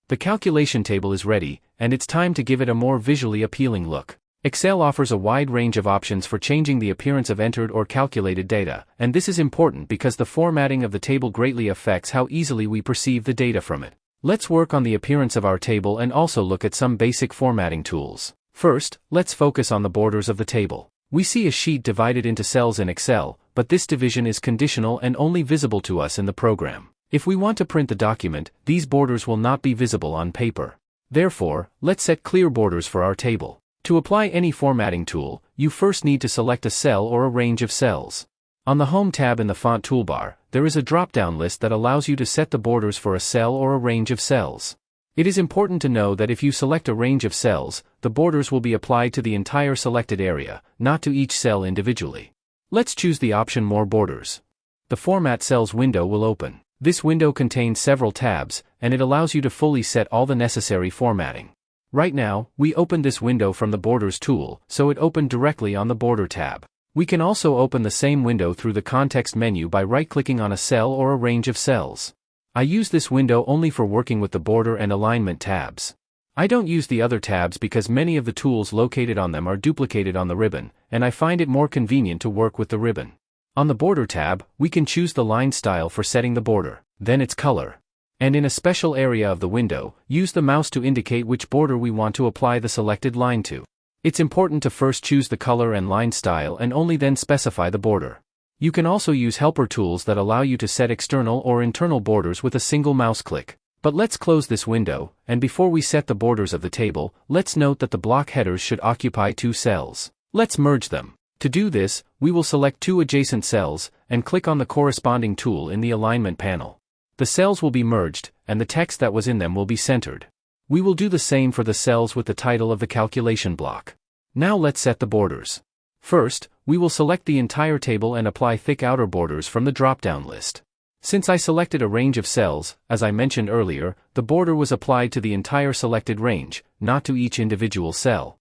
The calculation table is ready, and it's time to give it a more visually appealing look. Excel offers a wide range of options for changing the appearance of entered or calculated data, and this is important because the formatting of the table greatly affects how easily we perceive the data from it. Let's work on the appearance of our table and also look at some basic formatting tools. First, let's focus on the borders of the table. We see a sheet divided into cells in Excel, but this division is conditional and only visible to us in the program. If we want to print the document, these borders will not be visible on paper. Therefore, let's set clear borders for our table. To apply any formatting tool, you first need to select a cell or a range of cells. On the Home tab in the Font toolbar, there is a drop-down list that allows you to set the borders for a cell or a range of cells. It is important to know that if you select a range of cells, the borders will be applied to the entire selected area, not to each cell individually. Let's choose the option More Borders. The Format Cells window will open. This window contains several tabs, and it allows you to fully set all the necessary formatting. Right now, we opened this window from the Borders tool, so it opened directly on the Border tab. We can also open the same window through the context menu by right-clicking on a cell or a range of cells. I use this window only for working with the Border and Alignment tabs. I don't use the other tabs because many of the tools located on them are duplicated on the ribbon, and I find it more convenient to work with the ribbon. On the Border tab, we can choose the line style for setting the border, then its color. And in a special area of the window, use the mouse to indicate which border we want to apply the selected line to. It's important to first choose the color and line style and only then specify the border. You can also use helper tools that allow you to set external or internal borders with a single mouse click. But let's close this window, and before we set the borders of the table, let's note that the block headers should occupy 2 cells. Let's merge them. To do this, we will select 2 adjacent cells, and click on the corresponding tool in the Alignment panel. The cells will be merged, and the text that was in them will be centered. We will do the same for the cells with the title of the calculation block. Now let's set the borders. First, we will select the entire table and apply thick outer borders from the drop-down list. Since I selected a range of cells, as I mentioned earlier, the border was applied to the entire selected range, not to each individual cell.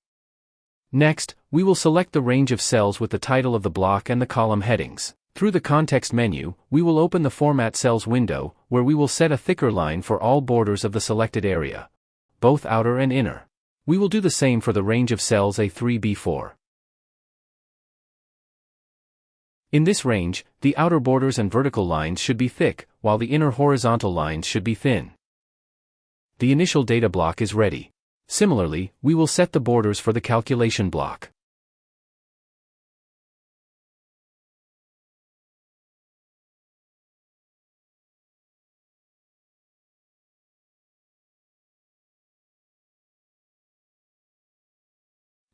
Next, we will select the range of cells with the title of the block and the column headings. Through the context menu, we will open the Format Cells window, where we will set a thicker line for all borders of the selected area, both outer and inner. We will do the same for the range of cells A3, B4. In this range, the outer borders and vertical lines should be thick, while the inner horizontal lines should be thin. The initial data block is ready. Similarly, we will set the borders for the calculation block.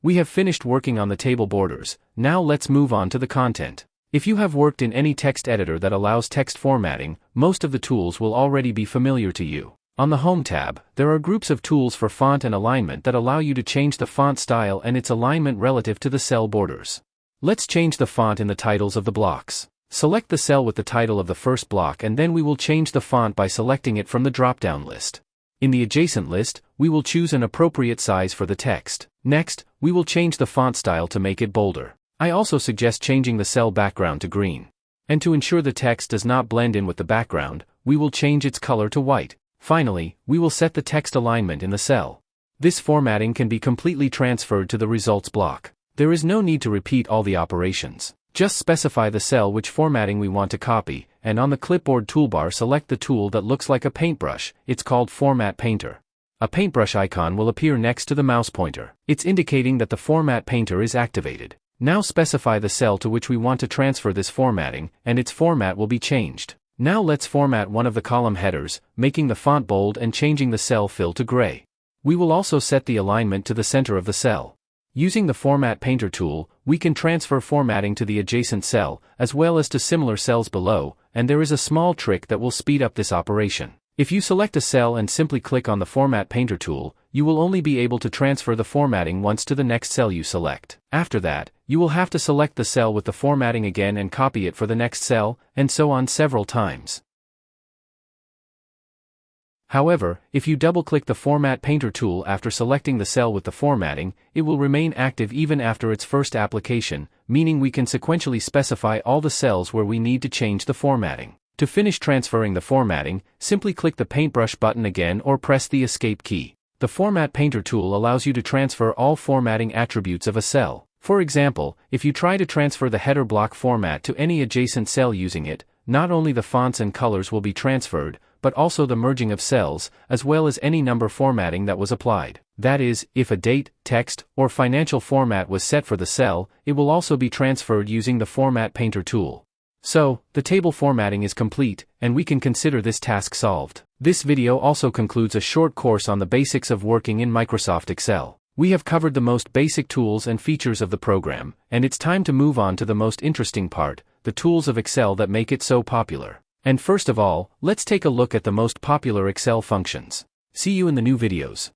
We have finished working on the table borders. Now let's move on to the content. If you have worked in any text editor that allows text formatting, most of the tools will already be familiar to you. On the Home tab, there are groups of tools for font and alignment that allow you to change the font style and its alignment relative to the cell borders. Let's change the font in the titles of the blocks. Select the cell with the title of the first block and then we will change the font by selecting it from the drop-down list. In the adjacent list, we will choose an appropriate size for the text. Next, we will change the font style to make it bolder. I also suggest changing the cell background to green. And to ensure the text does not blend in with the background, we will change its color to white. Finally, we will set the text alignment in the cell. This formatting can be completely transferred to the results block. There is no need to repeat all the operations. Just specify the cell which formatting we want to copy, and on the clipboard toolbar select the tool that looks like a paintbrush. It's called Format Painter. A paintbrush icon will appear next to the mouse pointer. It's indicating that the Format Painter is activated. Now specify the cell to which we want to transfer this formatting, and its format will be changed. Now let's format one of the column headers, making the font bold and changing the cell fill to gray. We will also set the alignment to the center of the cell. Using the Format Painter tool, we can transfer formatting to the adjacent cell, as well as to similar cells below, and there is a small trick that will speed up this operation. If you select a cell and simply click on the Format Painter tool, you will only be able to transfer the formatting once to the next cell you select. After that, you will have to select the cell with the formatting again and copy it for the next cell, and so on several times. However, if you double-click the Format Painter tool after selecting the cell with the formatting, it will remain active even after its first application, meaning we can sequentially specify all the cells where we need to change the formatting. To finish transferring the formatting, simply click the Paintbrush button again or press the Escape key. The Format Painter tool allows you to transfer all formatting attributes of a cell. For example, if you try to transfer the header block format to any adjacent cell using it, not only the fonts and colors will be transferred, but also the merging of cells, as well as any number formatting that was applied. That is, if a date, text, or financial format was set for the cell, it will also be transferred using the Format Painter tool. So, the table formatting is complete, and we can consider this task solved. This video also concludes a short course on the basics of working in Microsoft Excel. We have covered the most basic tools and features of the program, and it's time to move on to the most interesting part, the tools of Excel that make it so popular. And first of all, let's take a look at the most popular Excel functions. See you in the new videos.